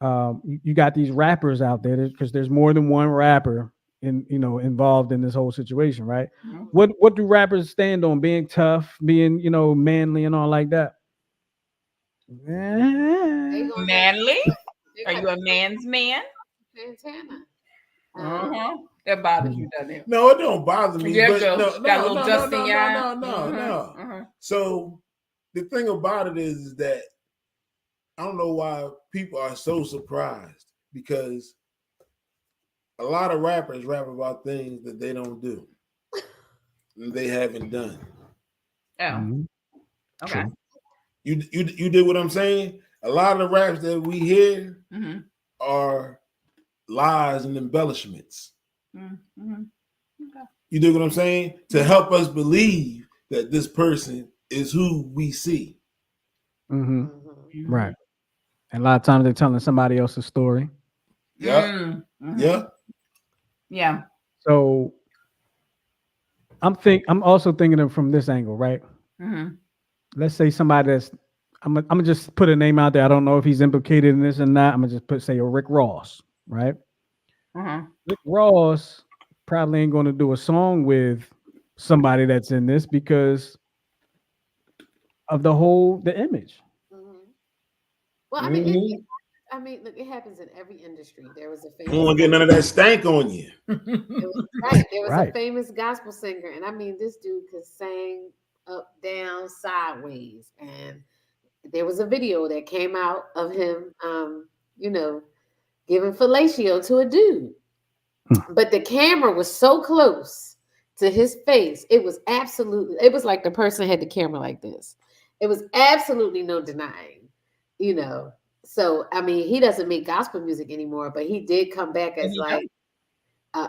you got these rappers out there because there's more than one rapper involved in this whole situation, right? Mhm. What do rappers stand on? Being tough, being manly and all like that. They gonna Manly? they Are got you a man's man? Santana. Uh-huh. That bothers you, doesn't it? No, it don't bother me. Yeah, But Joe. no, Got a no, little no, dust no, in no, your eye. no, no, Mhm, no. mhm. So the thing about it is that I don't know why people are so surprised because a lot of rappers rap about things that they don't do and they haven't done. Oh, Mhm. okay. True. You did what I'm saying? A lot of the raps that we hear Mm-hmm. are lies and embellishments. Mm-hmm. Okay. You do what I'm saying? To help us believe that this person is who we see. Hmm. Mhm. Right. And a lot of times they're telling somebody else's story. Yep. Mm-hmm. Yep. Yeah. So I'm also thinking of from this angle, right? Mm-hmm. Let's say somebody that's I'm gonna just put a name out there. I don't know if he's implicated in this or not. I'm gonna just say a Rick Ross, right? Uh-huh. Rick Ross probably ain't gonna do a song with somebody that's in this because of the image. Mhm. Well, Mhm. look, it happens in every industry. There was a You don't want famous, to get none of that stank on you. there was Right. a famous gospel singer, and I mean, this dude could sing up, down, sideways, and there was a video that came out of him, giving fellatio to a dude, but the camera was so close to his face, it was like the person had the camera like this. It was absolutely no denying, you know. So I mean, he doesn't make gospel music anymore, but he did come back as he like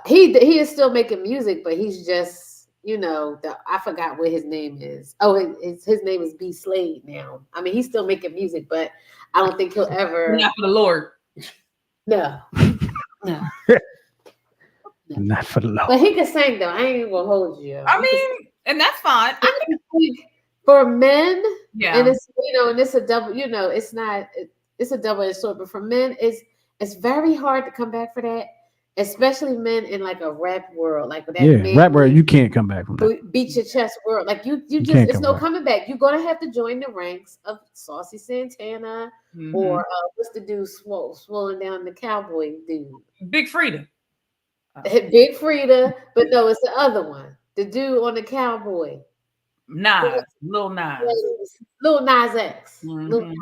he is still making music, but he's just I forgot what his name is. Oh, his name is B Slade now. I mean, he's still making music, but I don't think he'll ever. Not for the Lord. No, no. Not for the But Lord. he can sing though. I ain't even gonna hold you. I mean, and that's fine. I think for men, Yeah. and it's a double. It's not. It's a double-edged sword. But for men, it's very hard to come back for that, especially men in like a rap world, like that. Yeah, man rap where you can't come back from that. who beat your chest world. Like you just can't it's come no back. coming back. You're gonna have to join the ranks of Saucy Santana Mhm. or what's the dude swollen down the cowboy dude. Big Frida. Big Frida, but no, it's the other one. The dude on the cowboy. Nas. Lil Nas. Lil Nas X. Lil Mhm. Nas.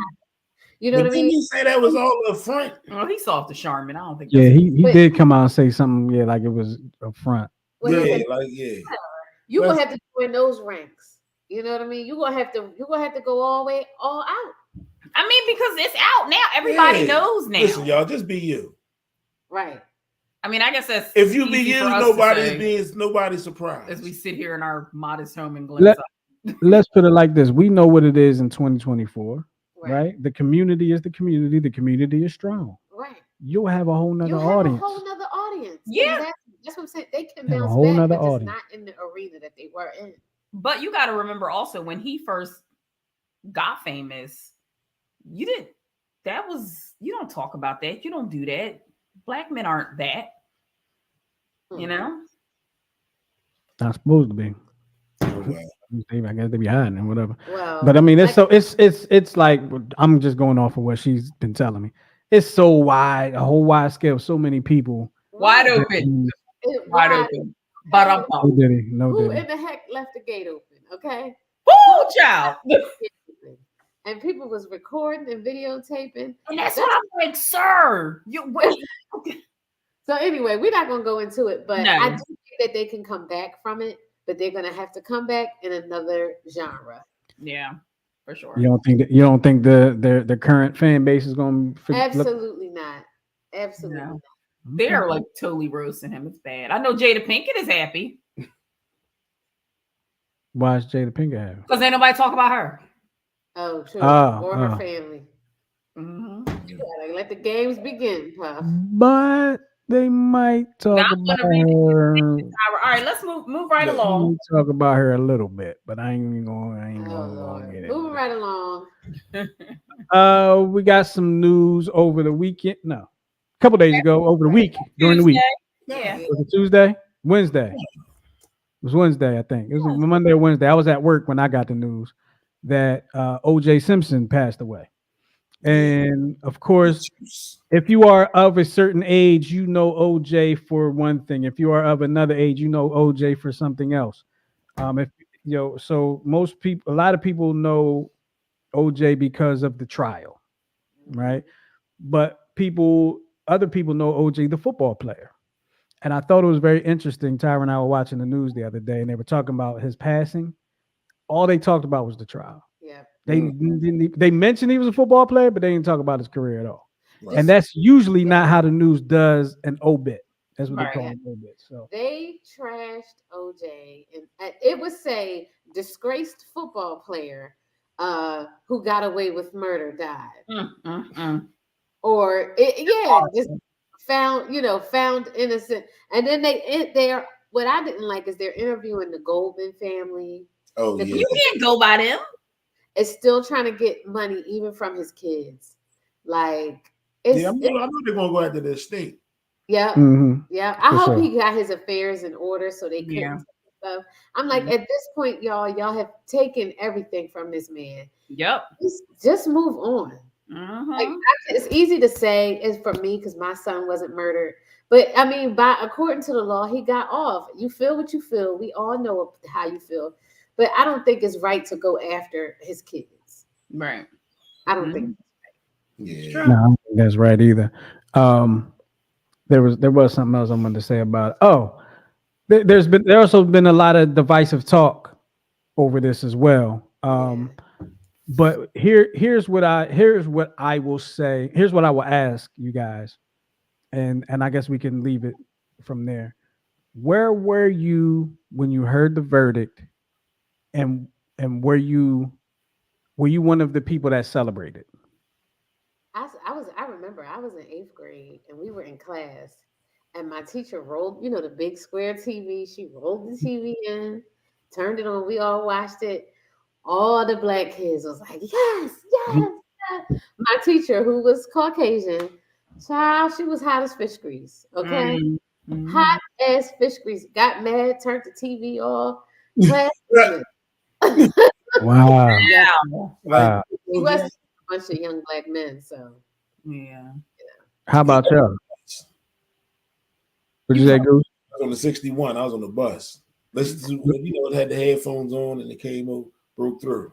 You know But what I didn't mean? he say that was all a front? Well, he's off the Charmin. I don't think Yeah, that's he But- did come out and say something, like it was up front. Well, he Yeah, said, like yeah. you But- gonna have to join those ranks. You know what I mean? You're gonna have to go all out. I mean, because it's out now. Everybody Yeah. knows now. Listen, y'all, just be you. Right. I mean, I guess that's If you be easy you, for us to nobody's say surprised. as we sit here in our modest home and Let, glimpse let's put it like this. We know what it is in 2024, Right. right? The community is the community. The community is strong. Right. You'll have a whole nother You have a audience. whole nother audience. Yeah. Exactly. That's what I'm saying. They can Have a bounce whole back, nother but just audience. not in the arena that they were in. But you got to remember also when he first got famous, you didn't. That was you don't talk about that. You don't do that. Black men aren't that. You know. Not supposed to be. Oh, well. I guess they be hiding and whatever. Well, But I mean, it's like, so it's like I'm just going off of what she's been telling me. It's so wide, a whole wide scale, so many people. Wide right. open. It- Wide why- open. But No diddy, no Who diddy. in the heck left the gate open? Okay. woo, child. And people was recording and videotaping. And that's what I'm like, sir. You wait. So anyway, we're not gonna go into it, but No. I do think that they can come back from it, but they're gonna have to come back in another genre. Yeah, for sure. You don't think the current fan base is going to flip? Absolutely not. Absolutely No. not. They're like totally roasting him. It's bad. I know Jada Pinkett is happy Why is Jada Pinkett happy? because ain't nobody talk about her. Oh, true. Oh, Or her oh. family. Mm-hmm. You gotta let the games begin, Puff. But they might talk Now I'm about gonna read it. her. All right, let's move right Yeah. along. Talk about her a little bit, but I ain't Oh, going Lord. to get Moving it. right along. We got some news over the weekend. No, a couple days ago, over the week, during the week. Yeah. Was it Tuesday? Wednesday. It was Wednesday, I think. It was Monday or Wednesday. I was at work when I got the news that O.J. Simpson passed away. And of course, if you are of a certain age, you know OJ for one thing. If you are of another age, you know OJ for something else. If so most people, a lot of people know OJ because of the trial, right? But other people know OJ, the football player. And I thought it was very interesting. Tyra and I were watching the news the other day, and they were talking about his passing. All they talked about was the trial. Yeah. They mentioned he was a football player, but they didn't talk about his career at all. Right. And that's usually not how the news does an obit. That's what Right. they call an obit. So They trashed OJ, and it would say disgraced football player who got away with murder died, or just found innocent. And then they are what I didn't like is they're interviewing the Goldman family. Oh, The yeah. You can't go by them. Is still trying to get money even from his kids. Like it's Yeah, I know they're going to go after the estate. yeah. mhm. Yeah, I For hope sure. he got his affairs in order so they couldn't Yeah. take stuff. I'm like, at this point, y'all have taken everything from this man. Yep. Just move on. Like, it's easy to say, it's for me because my son wasn't murdered. But I mean, according to the law, he got off. You feel what you feel. We all know how you feel. But I don't think it's right to go after his kids. Right. I don't think. Yeah. No, I don't think that's right either. There was something else I wanted to say about it. Oh, there's also been a lot of divisive talk over this as well. But here's what I will say. Here's what I will ask you guys, and I guess we can leave it from there. Where were you when you heard the verdict, and were you one of the people that celebrated? I remember I was in 8th grade and we were in class and my teacher rolled, the big square TV. She rolled the TV in, turned it on. We all watched it. All the black kids was like, yes, yes, yes. My teacher, who was Caucasian, child, she was hot as fish grease. Okay. Hot as fish grease. Got mad, turned the TV off. Class Wow. yeah. Wow. He was a bunch of young black men, so Yeah. How about y'all? What'd you say, Goose? I was on the 61. I was on the bus. Listen to, it had the headphones on and the cable broke through.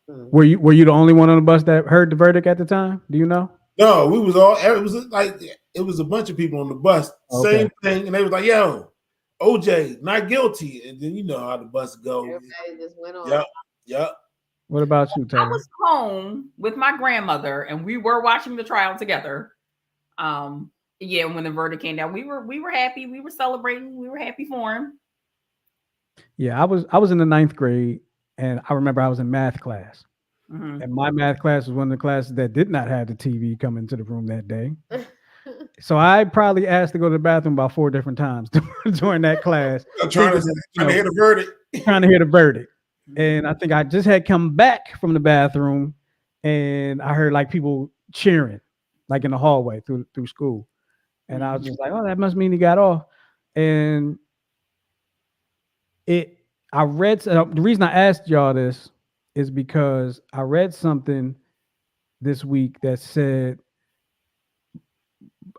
Were you the only one on the bus that heard the verdict at the time? Do you know? No, we was all. It was like it was a bunch of people on the bus. Okay. Same thing, and they was like, "Yo, OJ not guilty, and then you know how the bus goes. Everybody just went on. Yep, yep. What about you, I Taylor? was home with my grandmother, and we were watching the trial together. Yeah, when the verdict came down, we were happy. We were celebrating. We were happy for him. Yeah, I was in the ninth grade, and I remember I was in math class, Mhm. and my math class was one of the classes that did not have the TV come into the room that day. So I probably asked to go to the bathroom about 4 different times during that class, I'm thinking that, trying to hear the verdict. trying to hear the verdict. And Mhm. I think I just had come back from the bathroom, and I heard like people cheering, like in the hallway through school, and I was Mhm. just like, "Oh, that must mean he got off." And it, I read the reason I asked y'all this is because I read something this week that said,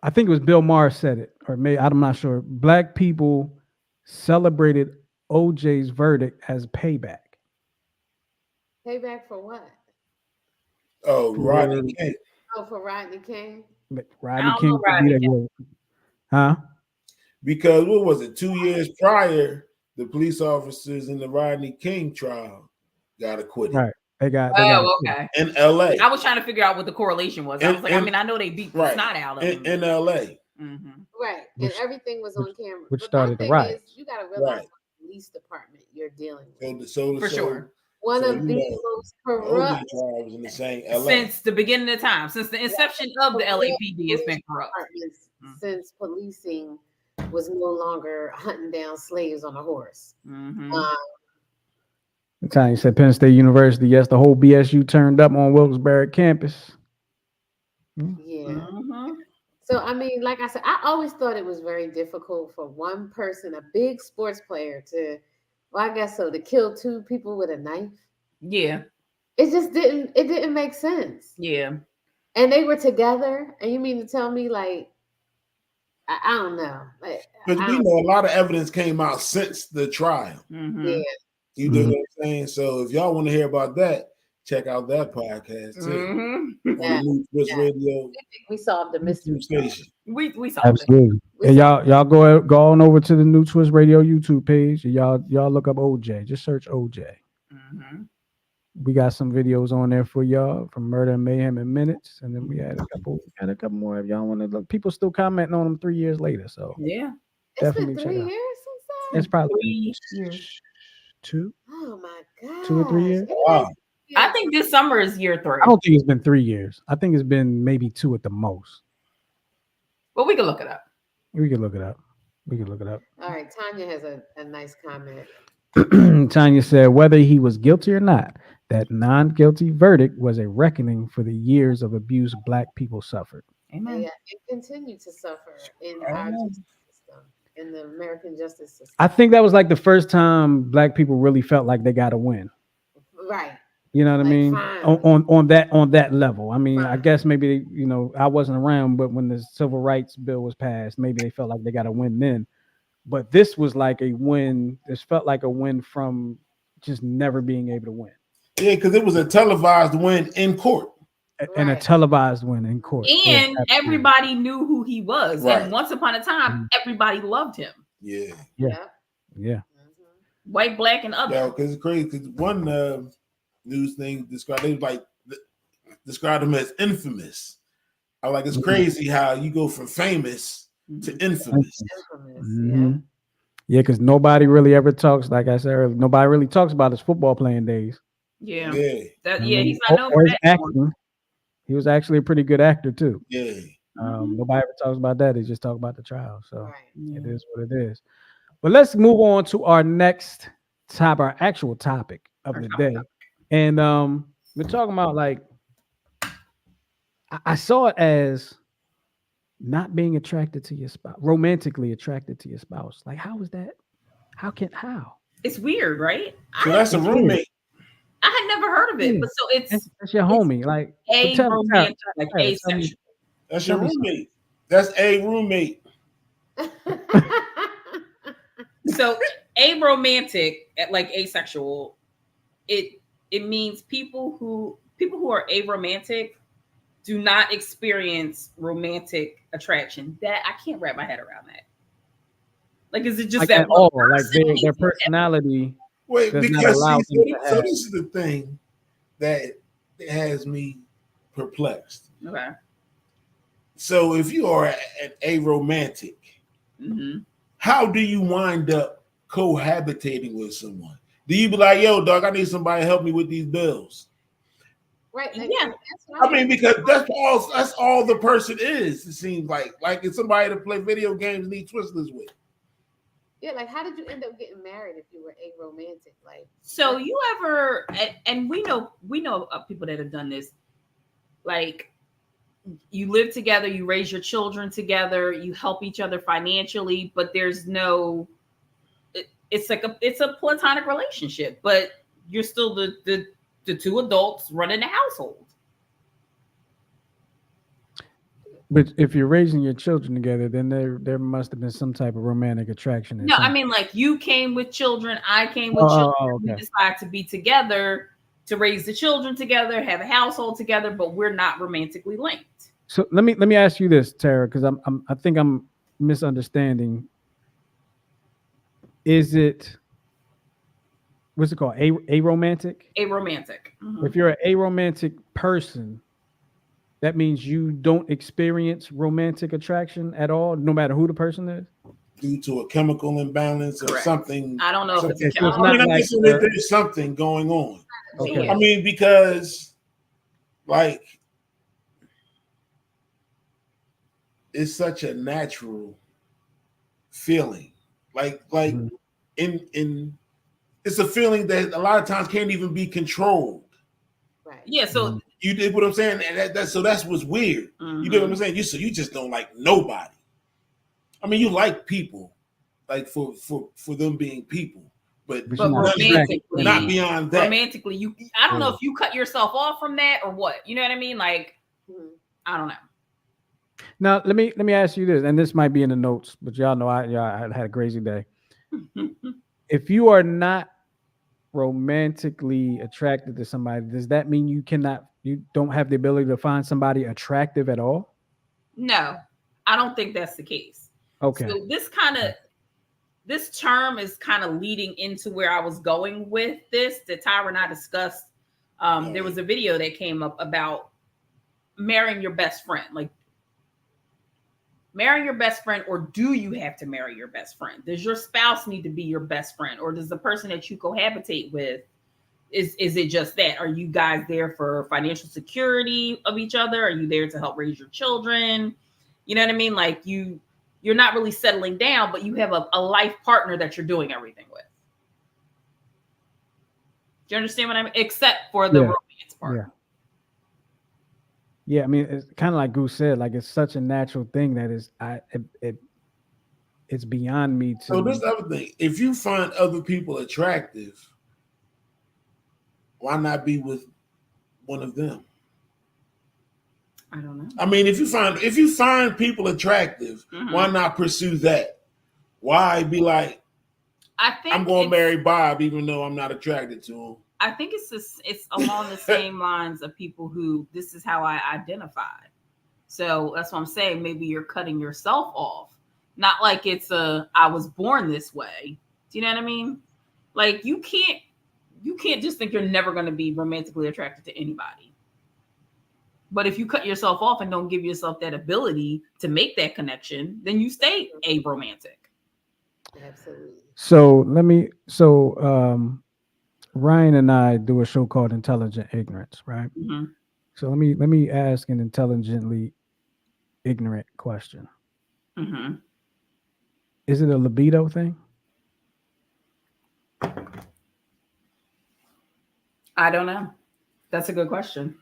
I think it was Bill Maher said it, or maybe I'm not sure. Black people celebrated OJ's verdict as payback Payback for what? Oh, Rodney for King. Oh, for Rodney King. I Rodney don't know King to be Rodney there. King. Yeah. Huh? Because what was it? 2 years prior, the police officers in the Rodney King trial got acquitted Right. They got Oh, it. okay. in L.A. I was trying to figure out what the correlation was. I was like, I mean, I know they beat the right snot out of him. in L.A. Mm-hmm. Right. And which everything was which on camera. which But my started the thing is, riots. you got to realize Right. what police department you're dealing So with. For sure. One so of you the know most the OJ corrupt trial was in the same L.A. Since the beginning of time, since the inception of the corrupt LAPD, it's police been corrupt. departments Mm. since policing was no longer hunting down slaves on a horse. Mm-hmm. The time you said Penn State University, yes, the whole BSU turned up on Wilkes-Barre campus. Yeah. Mm-hmm. So I mean, like I said, I always thought it was very difficult for one person, a big sports player, to, well, I guess so, to kill two people with a knife. Yeah. It didn't make sense. Yeah. And they were together, and you mean to tell me, like, I don't know. Like, Because I we don't, know a lot of evidence came out since the trial. Mm-hmm. yeah. You know what I'm saying? So if y'all want to hear about that, check out that podcast too Mm-hmm. on the Yeah. New Twist Yeah. Radio We solved the mystery. YouTube station. We solved it. Absolutely. We And solved y'all go on over to the New Twist Radio YouTube page. And y'all look up OJ. Just search OJ. Mm-hmm. We got some videos on there for y'all from Murder and Mayhem in Minutes, and then we had a couple more. If y'all want to look, people still commenting on them 3 years later. So Yeah. It's been definitely check 3 it out. years since that. It's probably been 3 years. two, Oh my 2 or 3 years. gosh. Wow. I think this summer is year 3. I don't think it's been 3 years. I think it's been maybe two at the most. But we can look it up. We can look it up. We can look it up. All right, Tanya has a nice comment. Tanya said, whether he was guilty or not, that non guilty verdict was a reckoning for the years of abuse Black people suffered. Amen. Yeah, and continue to suffer in our Amen. justice system, in the American justice system. I think that was like the first time Black people really felt like they got to win. Right. You know what I Like, mean? finally. On that level. I mean, I Finally. guess maybe I wasn't around, but when the civil rights bill was passed, maybe they felt like they got to win then. But this was like a win. This felt like a win from just never being able to win, Yeah, because it was a televised win in court. and a Right. televised win in court. Yeah, And absolutely. everybody knew who he was. Right. And once upon a time, Mhm. everybody loved him. Yeah. Yeah. Yep. Yeah. Mhm. White, black, and other. Yeah, because it's crazy. Because one news thing described him as infamous. I like it's Mhm. crazy how you go from famous to Mhm. infamous. Infamous. Mhm. Yeah, because nobody really ever talks. Like I said earlier, nobody really talks about his football playing days. Yeah. Yeah, Yeah, he's not known Or for his that anymore. acting. He was actually a pretty good actor too. yeah. Mhm. Nobody ever talks about that. They just talk about the trial. So Right. Yeah. it is what it is. But let's move on to our next topic, our actual topic of Our the top day. topic. And we're talking about like I saw it as not being attracted to your spouse, romantically attracted to your spouse. Like, how is that? How? It's weird, right? So that's a It's weird. roommate. I had never heard of it, Yeah. but so it's That's your homie. Like, but tell me, romantic, like Tara, tell me- asexual. That's Tell your me something. roommate. That's a roommate. So aromantic, like asexual, it means people who are aromantic do not experience romantic attraction. That I can't wrap my head around that. Like, is it just Like that at one all, like person? their personality Wait, does not because allow see, them to so have. this is the thing that has me perplexed. Okay. So if you are an aromantic, Mm-hmm. how do you wind up cohabitating with someone? Do you be like, yo, dog, I need somebody to help me with these bills? Right. Yeah. That's what I mean, because that's all the person is, it seems like it's somebody to play video games and eat Twizzlers with. Yeah, like how did you end up getting married if you were aromantic? Like, So you ever, and we know of people that have done this. Like, you live together, you raise your children together, you help each other financially, but there's no. It's like it's a platonic relationship, but you're still the two adults running the household. But if you're raising your children together, then there must have been some type of romantic attraction. No, I mean, like, you came with children, I came with Oh, children. We okay. decide to be together to raise the children together, have a household together, but we're not romantically linked. So let me ask you this, Tara, because I think I'm misunderstanding. Is it what's it called? A romantic? Aromantic. Mhm. If you're an aromantic person, that means you don't experience romantic attraction at all, no matter who the person is. Due to a chemical imbalance or Correct. something. I don't know if it's Okay, so it's I not mean, I'm like guessing that there's something going on. okay. I mean, because like it's such a natural feeling. Like Mhm. in it's a feeling that a lot of times can't even be controlled. right. Yeah, so Mhm. You did what I'm saying, and so that's what's weird. You know what I'm saying? You just don't like nobody. I mean, you like people, like for them being people, but But but you're not attracted to not them. beyond that. romantically, I don't know Yeah. if you cut yourself off from that or what. You know what I mean? Like, Mhm. I don't know. Now let me ask you this, and this might be in the notes, but y'all know I had a crazy day. If you are not romantically attracted to somebody, does that mean you don't have the ability to find somebody attractive at all? No, I don't think that's the case. Okay. So this term is kind of leading into where I was going with this that Tyra and I discussed. There was a video that came up about marrying your best friend. Like, marrying your best friend, or do you have to marry your best friend? Does your spouse need to be your best friend, or does the person that you cohabitate with, is it just that? Are you guys there for financial security of each other? Are you there to help raise your children? You know what I mean? Like, you're not really settling down, but you have a life partner that you're doing everything with. Do you understand what I mean? Except for the Yeah. romance part. Yeah. Yeah, I mean, it's kind of like Goose said, like it's such a natural thing that it's beyond me So this to. other thing, if you find other people attractive, why not be with one of them? I don't know. I mean, if you find people attractive, why not pursue that? Why be like, I think I'm going to marry Bob even though I'm not attracted to him? I think it's along the same lines of people who, this is how I identify. So that's what I'm saying. Maybe you're cutting yourself off. Not like it's I was born this way. Do you know what I mean? Like, you can't just think you're never going to be romantically attracted to anybody. But if you cut yourself off and don't give yourself that ability to make that connection, then you stay aromantic. Absolutely. So Ryan and I do a show called Intelligent Ignorance, right? Mm-hmm. So let me ask an intelligently ignorant question. Mm-hmm. Is it a libido thing? I don't know. That's a good question.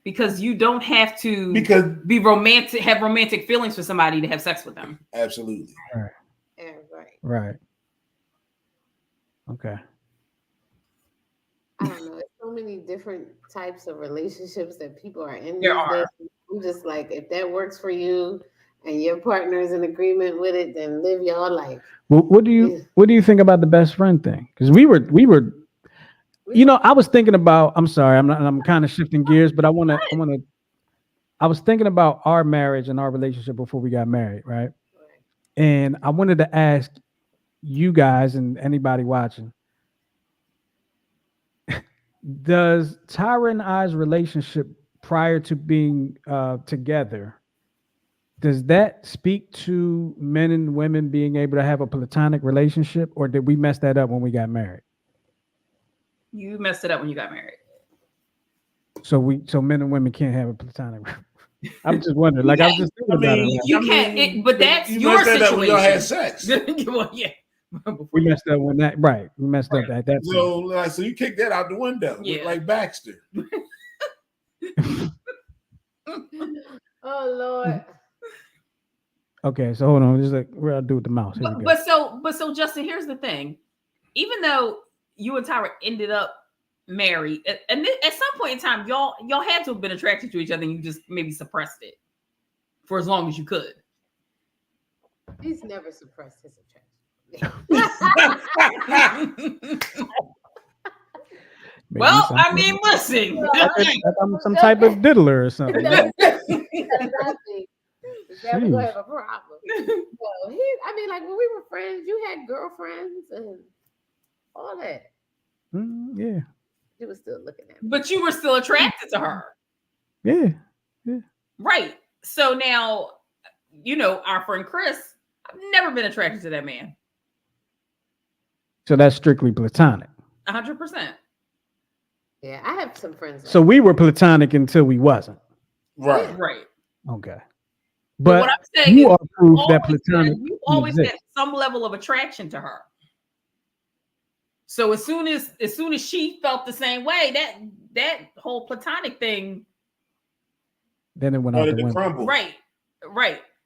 Because you don't have to be romantic, have romantic feelings for somebody to have sex with them. Absolutely. Right. Yeah, right. Right. Okay. I don't know. There's so many different types of relationships that people are in There these days. are. I'm just like, if that works for you and your partner is in agreement with it, then live your life. Well, what do you think about the best friend thing? Because we were I was thinking about. I'm sorry, I'm kind of shifting gears, but I was thinking about our marriage and our relationship before we got married, right? And I wanted to ask you guys and anybody watching, does Tyra and I's relationship prior to being together, does that speak to men and women being able to have a platonic relationship, or did we mess that up when we got married? You messed it up when you got married. So men and women can't have a platonic. I'm just wondering. Like I was just thinking about it. You can't. But that's you your messed that up when y'all had situation. sex. Well, yeah. We messed up when that right. We messed up at that point. So, like, so you kicked that out the window, Yeah. like Baxter. Oh Lord. Okay, so hold on. Just like we're gonna do with the mouse. Here we go. But so Justin, here's the thing. Even though you and Tyra ended up married, and at some point in time, y'all had to have been attracted to each other, and you just maybe suppressed it for as long as you could. He's never suppressed his attraction. Well, I mean, listen. I'm some type of diddler or something. Because I think that we're gonna have a problem. Well, I mean, like when we were friends, you had girlfriends and all that. Yeah. You were still looking at me. But you were still attracted to her. Yeah. Right. So now, our friend Chris, I've never been attracted to that man. So that's strictly platonic. 100%. Yeah, I have some friends. So we were platonic until we wasn't. Right. Right. Okay. But what I'm saying you is, are proof that platonic. You always had some level of attraction to her. So as soon as she felt the same way, that whole platonic thing, then it went out the window. Crumble. Right.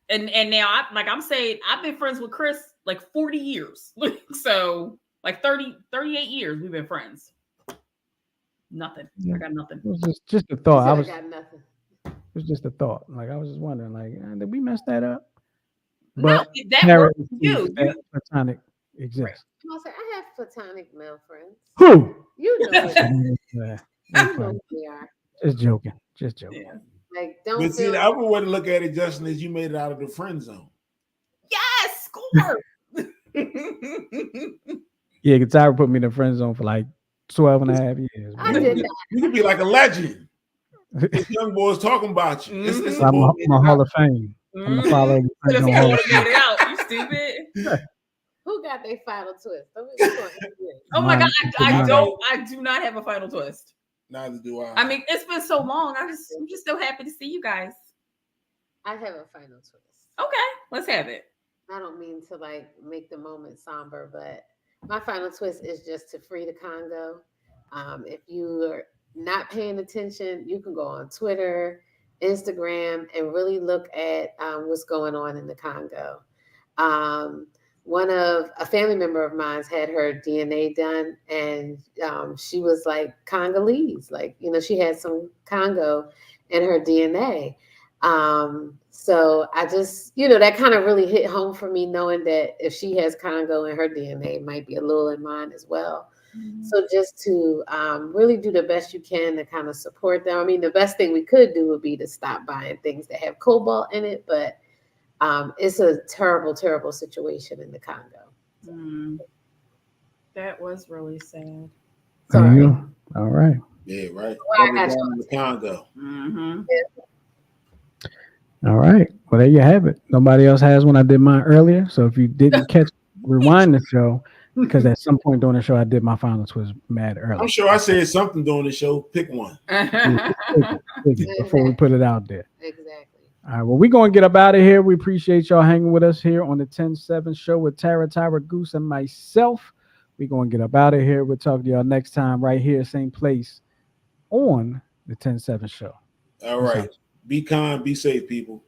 And now I'm saying I've been friends with Chris like 40 years. So like 38 years we've been friends. Nothing. Yeah. I got nothing. It was just a thought. I got nothing. It was just a thought. Like I was just wondering, like, did we mess that up? But no, that works for you. Platonic exists. Right. I have platonic male friends. Who? You know it. Yeah. You know who they are. Just joking. Yeah. Like, don't. But see, the other way to look at it, Justin, is you made it out of the friend zone. Yes, score. Yeah, because Tyra put me in the friend zone for like 12 and a half years. I did that. You could be like a legend. This young boy's talking about you. I'm a Hall of Fame. I'm the follower of the Hall of Fame. You stupid. Who got their final twist? Oh my God, I do not have a final twist. Neither do I. I mean, it's been so long. I'm just so happy to see you guys. I have a final twist. Okay, let's have it. I don't mean to like make the moment somber, but my final twist is just to free the Congo. If you are not paying attention, you can go on Twitter, Instagram, and really look at what's going on in the Congo. A family member of mine had her DNA done, and she was like Congolese, she had some Congo in her DNA. So I just, that kind of really hit home for me, knowing that if she has Congo in her DNA, it might be a little in mine as well. Mm-hmm. So just to really do the best you can to kind of support them. I mean, the best thing we could do would be to stop buying things that have cobalt in it, but it's a terrible, terrible situation in the Congo. That was really sad. Sorry. All right. Yeah, right. Well, I got in the Congo. Mm-hmm. Yeah. All right. Well, there you have it. Nobody else has one. I did mine earlier. So if you didn't rewind the show, because at some point during the show, I did my final twist mad early. I'm sure I said something during the show. Pick one. Pick it before we put it out there. Exactly. All right. Well, we're going to get up out of here. We appreciate y'all hanging with us here on the 10-7 show with Tyra Goose, and myself. We're going to get up out of here. We'll talk to y'all next time right here, same place on the 10-7 show. All right. Be kind. Be safe, people.